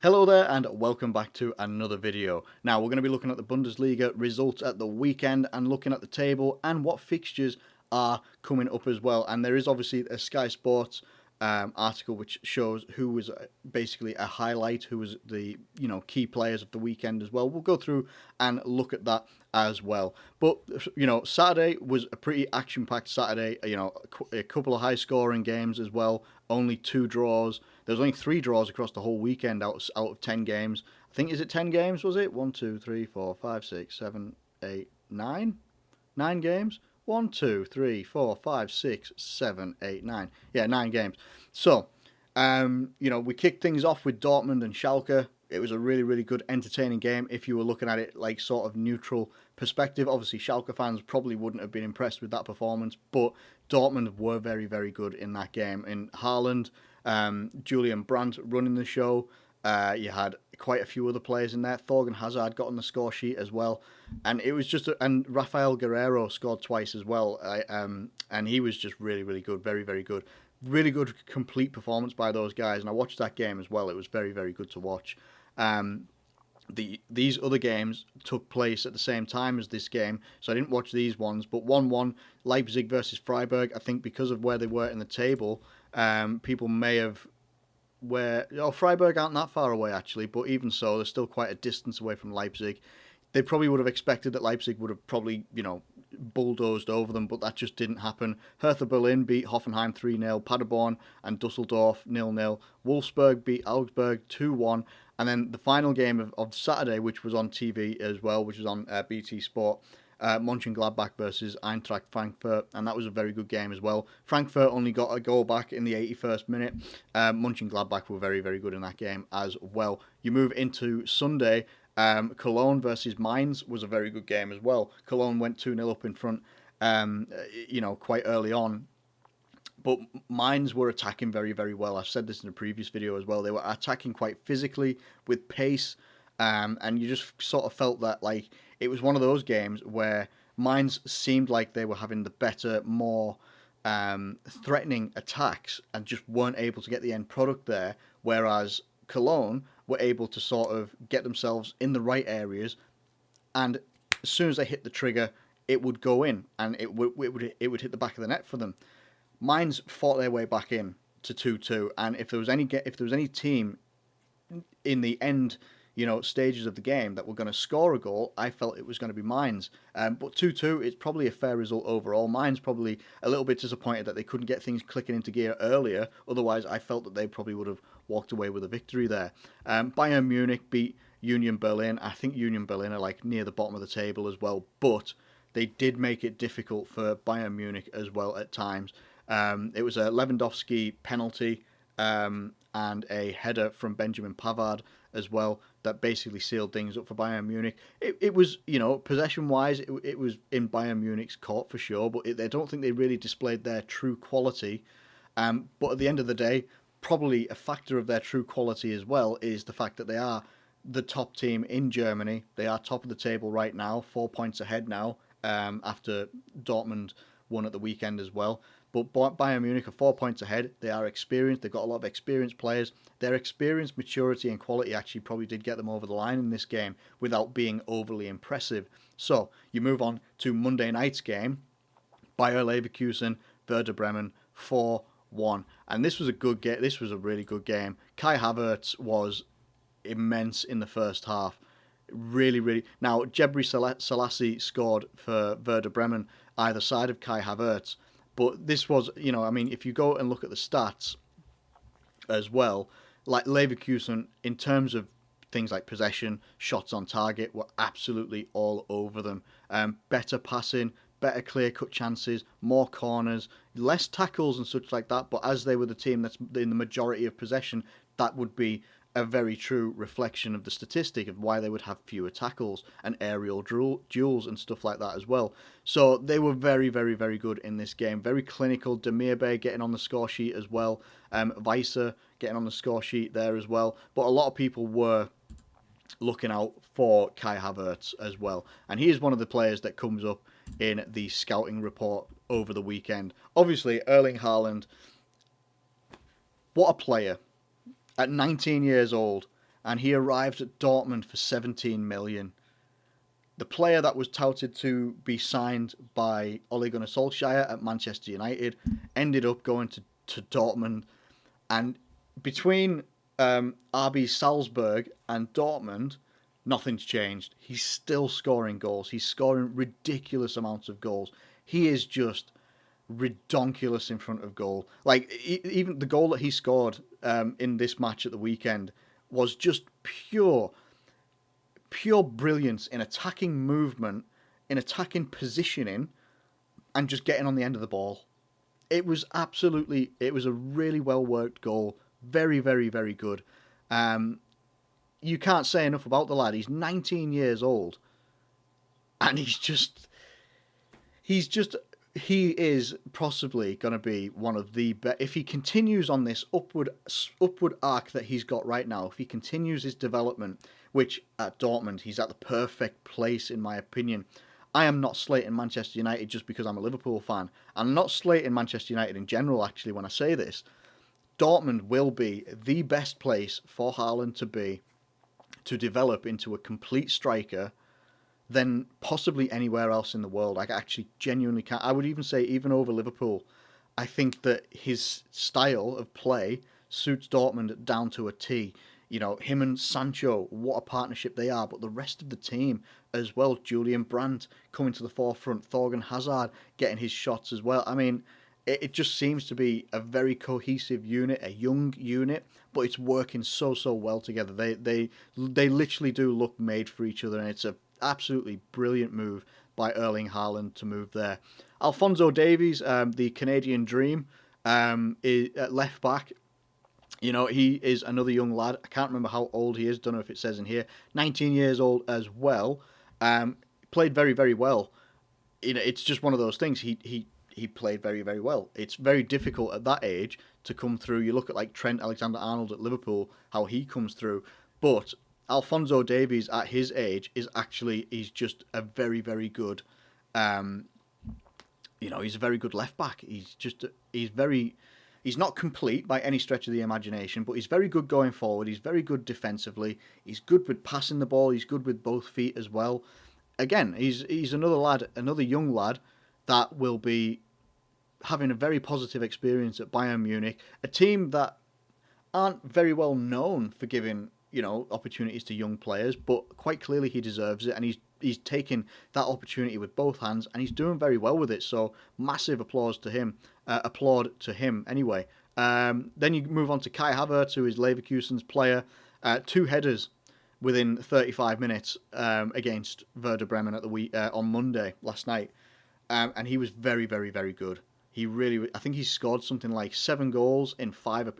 Hello there and welcome back to another video. Now we're going to be looking at the Bundesliga results at the weekend and looking at the table and what fixtures are coming up as well. And there is obviously a Sky Sports article which shows who was basically a highlight, who was the key players of the weekend as well. We'll go through and look at that as well. But Saturday was a pretty action-packed Saturday. A couple of high-scoring games as well. Only 2 draws. There was only 3 draws across the whole weekend out of 10 games. I think, is it 10 games? Was it 1, 2, 3, 4, 5, 6, 7, 8, 9? 9 games. 1, 2, 3, 4, 5, 6, 7, 8, 9. Yeah, 9 games. So, we kicked things off with Dortmund and Schalke. It was a really, really good, entertaining game if you were looking at it like sort of neutral perspective. Obviously, Schalke fans probably wouldn't have been impressed with that performance, but Dortmund were very, very good in that game. In Haaland, Julian Brandt running the show. You had quite a few other players in there. Thorgan Hazard got on the score sheet as well, and it was and Rafael Guerreiro scored twice as well. And he was just really, really good, very, very good, really good complete performance by those guys. And I watched that game as well. It was very, very good to watch. These other games took place at the same time as this game, so I didn't watch these ones. But 1-1 Leipzig versus Freiburg. I think because of where they were in the table, people may have Freiburg aren't that far away actually, but even so, they're still quite a distance away from Leipzig. They probably would have expected that Leipzig would have probably, bulldozed over them, but that just didn't happen. Hertha Berlin beat Hoffenheim 3-0, Paderborn and Dusseldorf 0-0. Wolfsburg beat Augsburg 2-1. And then the final game of Saturday, which was on TV as well, which was on BT Sport, Mönchengladbach versus Eintracht Frankfurt, and that was a very good game as well. Frankfurt only got a goal back in the 81st minute. Mönchengladbach were very, very good in that game as well. You move into Sunday. Cologne versus Mainz was a very good game as well. Cologne went 2-0 up in front, quite early on. But Mainz were attacking very, very well. I've said this in a previous video as well. They were attacking quite physically with pace, and you just sort of felt that like it was one of those games where Mainz seemed like they were having the better, more threatening attacks and just weren't able to get the end product there, whereas Cologne were able to sort of get themselves in the right areas, and as soon as they hit the trigger, it would go in, and it would hit the back of the net for them. Mainz fought their way back in to 2-2, and if there was any team in the end, stages of the game that were going to score a goal, I felt it was going to be Mainz. But 2-2 is probably a fair result overall. Mainz probably a little bit disappointed that they couldn't get things clicking into gear earlier. Otherwise, I felt that they probably would have walked away with a victory there. Bayern Munich beat Union Berlin. I think Union Berlin are like near the bottom of the table as well, but they did make it difficult for Bayern Munich as well at times. It was a Lewandowski penalty and a header from Benjamin Pavard as well that basically sealed things up for Bayern Munich. It was, possession-wise, it was in Bayern Munich's court for sure, but I don't think they really displayed their true quality. But at the end of the day, probably a factor of their true quality as well is the fact that they are the top team in Germany. They are top of the table right now, 4 points ahead now, after Dortmund won at the weekend as well. But Bayern Munich are 4 points ahead. They are experienced. They've got a lot of experienced players. Their experience, maturity, and quality actually probably did get them over the line in this game without being overly impressive. So you move on to Monday night's game. Bayer Leverkusen, Werder Bremen, 4-1. And this was a good game. This was a really good game. Kai Havertz was immense in the first half. Really, really. Now, Jebri Selassie scored for Werder Bremen either side of Kai Havertz. But this was, if you go and look at the stats as well, like Leverkusen, in terms of things like possession, shots on target, were absolutely all over them. Better passing, better clear-cut chances, more corners, less tackles and such like that. But as they were the team that's in the majority of possession, that would be a very true reflection of the statistic of why they would have fewer tackles and aerial duels and stuff like that as well. So they were very, very, very good in this game. Very clinical. Demirbay getting on the score sheet as well. Weiser getting on the score sheet there as well. But a lot of people were looking out for Kai Havertz as well. And he is one of the players that comes up in the scouting report over the weekend. Obviously, Erling Haaland, what a player. At 19 years old, and he arrived at Dortmund for 17 million. The player that was touted to be signed by Ole Gunnar Solskjaer at Manchester United ended up going to Dortmund. And between RB Salzburg and Dortmund, nothing's changed. He's still scoring goals. He's scoring ridiculous amounts of goals. He is just redonkulous in front of goal. Like, even the goal that he scored in this match at the weekend was just pure brilliance in attacking movement, in attacking positioning, and just getting on the end of the ball. It was a really well worked goal. Very, very, very good. You can't say enough about the lad. He's 19 years old, and he is possibly going to be one of the best. If he continues on this upward arc that he's got right now, if he continues his development, which at Dortmund he's at the perfect place in my opinion. I am not slating Manchester United just because I'm a Liverpool fan. I'm not slating Manchester United in general, actually, when I say this. Dortmund will be the best place for Haaland to be to develop into a complete striker than possibly anywhere else in the world. I actually genuinely can't. I would even say, even over Liverpool, I think that his style of play suits Dortmund down to a T. You know, him and Sancho, what a partnership they are, but the rest of the team as well. Julian Brandt coming to the forefront, Thorgan Hazard getting his shots as well. I mean, it just seems to be a very cohesive unit, a young unit, but it's working so well together. They literally do look made for each other, and it's a absolutely brilliant move by Erling Haaland to move there. Alphonso Davies, the Canadian dream, is at left back. You know, he is another young lad. I can't remember how old he is. Don't know if it says in here. 19 years old as well. Played very, very well. You know, it's just one of those things. He played very, very well. It's very difficult at that age to come through. You look at like Trent Alexander-Arnold at Liverpool, how he comes through. But Alphonso Davies at his age he's just a very, very good, he's a very good left back. He's not complete by any stretch of the imagination, but he's very good going forward. He's very good defensively. He's good with passing the ball. He's good with both feet as well. Again, he's another young lad that will be having a very positive experience at Bayern Munich, a team that aren't very well known for giving opportunities to young players, but quite clearly he deserves it, and he's taken that opportunity with both hands, and he's doing very well with it. So massive applaud to him anyway. Then you move on to Kai Havertz, who is Leverkusen's player. 2 headers within 35 minutes against Werder Bremen on Monday last night, and he was very, very, very good. I think he scored something like 7 goals in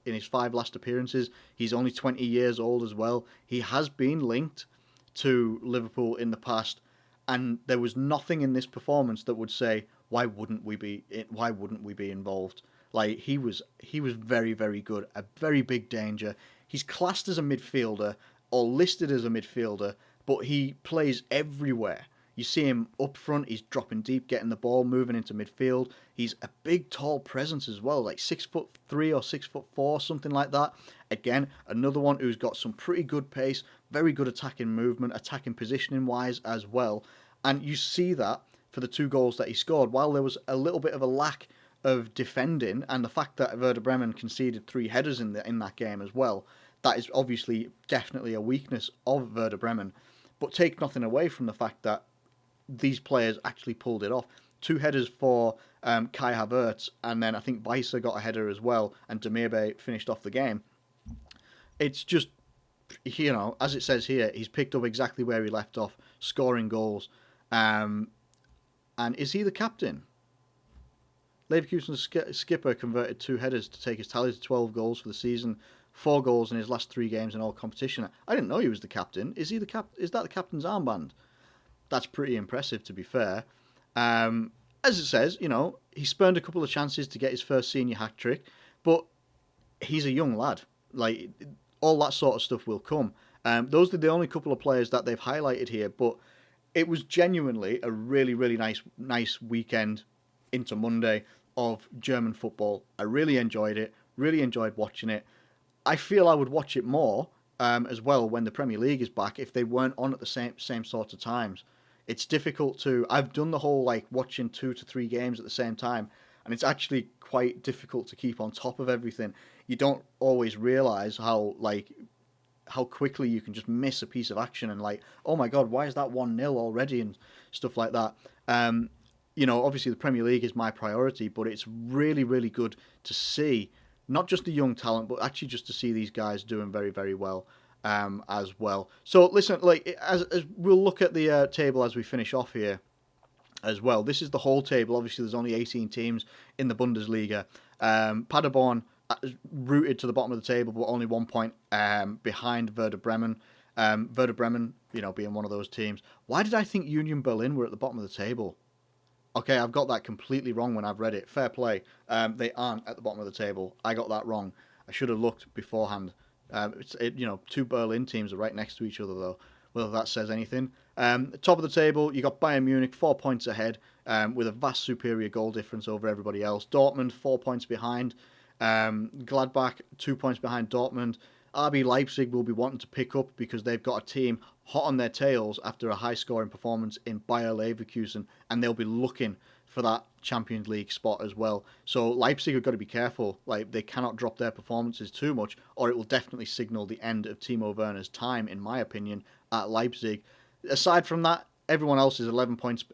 his 5 last appearances. He's only 20 years old as well. He has been linked to Liverpool in the past, and there was nothing in this performance that would say why wouldn't we be involved. Like, he was very, very good, a very big danger. He's classed as a midfielder or listed as a midfielder, but he plays everywhere. You see him up front, he's dropping deep, getting the ball, moving into midfield. He's a big, tall presence as well, like 6'3" or 6'4", something like that. Again, another one who's got some pretty good pace, very good attacking movement, attacking positioning wise as well. And you see that for the 2 goals that he scored, while there was a little bit of a lack of defending, and the fact that Werder Bremen conceded 3 headers in that game as well, that is obviously definitely a weakness of Werder Bremen. But take nothing away from the fact that these players actually pulled it off. 2 headers for Kai Havertz, and then I think Weiser got a header as well, and Demirbay finished off the game. It's just, as it says here, he's picked up exactly where he left off, scoring goals. And is he the captain? Leverkusen's skipper converted 2 headers to take his tally to 12 goals for the season, 4 goals in his last 3 games in all competition. I didn't know he was the captain. Is that the captain's armband? That's pretty impressive, to be fair. As it says, he spurned a couple of chances to get his first senior hat-trick, but he's a young lad. Like, all that sort of stuff will come. Those are the only couple of players that they've highlighted here, but it was genuinely a really, really nice weekend into Monday of German football. I really enjoyed it, really enjoyed watching it. I feel I would watch it more as well when the Premier League is back if they weren't on at the same sort of times. It's difficult to. I've done the whole like watching 2 to 3 games at the same time, and it's actually quite difficult to keep on top of everything. You don't always realize how quickly you can just miss a piece of action and like, oh my god, why is that 1-0 already and stuff like that. Obviously the Premier League is my priority, but it's really, really good to see not just the young talent, but actually just to see these guys doing very, very well as well. So listen, like as we'll look at the table as we finish off here as well. This is the whole table. Obviously, there's only 18 teams in the Bundesliga. Paderborn rooted to the bottom of the table, but only 1 point behind Werder Bremen. Werder Bremen, being one of those teams. Why did I think Union Berlin were at the bottom of the table? Okay, I've got that completely wrong when I've read it. Fair play. They aren't at the bottom of the table. I got that wrong. I should have looked beforehand. Two Berlin teams are right next to each other, though. Whether that says anything. Top of the table, you got Bayern Munich 4 points ahead with a vast superior goal difference over everybody else. Dortmund 4 points behind. Gladbach 2 points behind Dortmund. RB Leipzig will be wanting to pick up because they've got a team hot on their tails after a high-scoring performance in Bayer Leverkusen, and they'll be looking for that Champions League spot as well. So Leipzig have got to be careful. Like, they cannot drop their performances too much, or it will definitely signal the end of Timo Werner's time, in my opinion, at Leipzig. Aside from that, everyone else is 11 points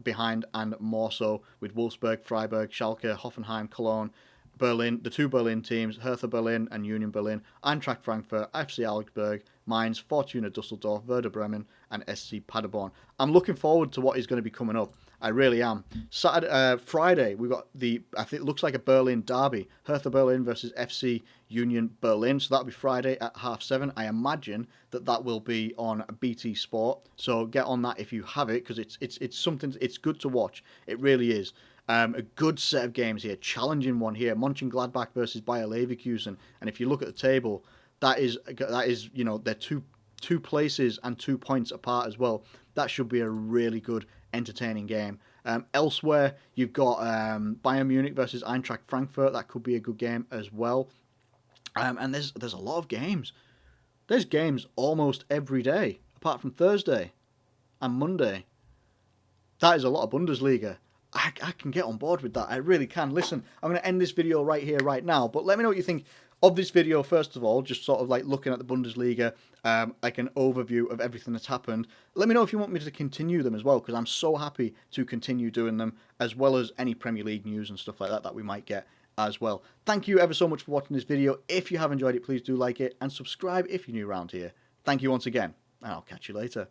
behind and more so, with Wolfsburg, Freiburg, Schalke, Hoffenheim, Cologne, Berlin, the two Berlin teams, Hertha Berlin and Union Berlin, Eintracht Frankfurt, FC Augsburg, Mainz, Fortuna Dusseldorf, Werder Bremen, and SC Paderborn. I'm looking forward to what is going to be coming up. I really am. Friday, we've got I think it looks like a Berlin derby. Hertha Berlin versus FC Union Berlin. So that'll be Friday at 7:30. I imagine that will be on BT Sport. So get on that if you have it, because it's something. It's good to watch. It really is. A good set of games here, challenging one here. Mönchengladbach versus Bayer Leverkusen, and if you look at the table, that is they're two places and 2 points apart as well. That should be a really good, entertaining game. Elsewhere, you've got Bayern Munich versus Eintracht Frankfurt. That could be a good game as well. And there's a lot of games. There's games almost every day, apart from Thursday and Monday. That is a lot of Bundesliga. I can get on board with that. I really can. Listen, I'm going to end this video right here, right now. But let me know what you think of this video, first of all. Just sort of like looking at the Bundesliga, like an overview of everything that's happened. Let me know if you want me to continue them as well, because I'm so happy to continue doing them, as well as any Premier League news and stuff like that we might get as well. Thank you ever so much for watching this video. If you have enjoyed it, please do like it and subscribe if you're new around here. Thank you once again, and I'll catch you later.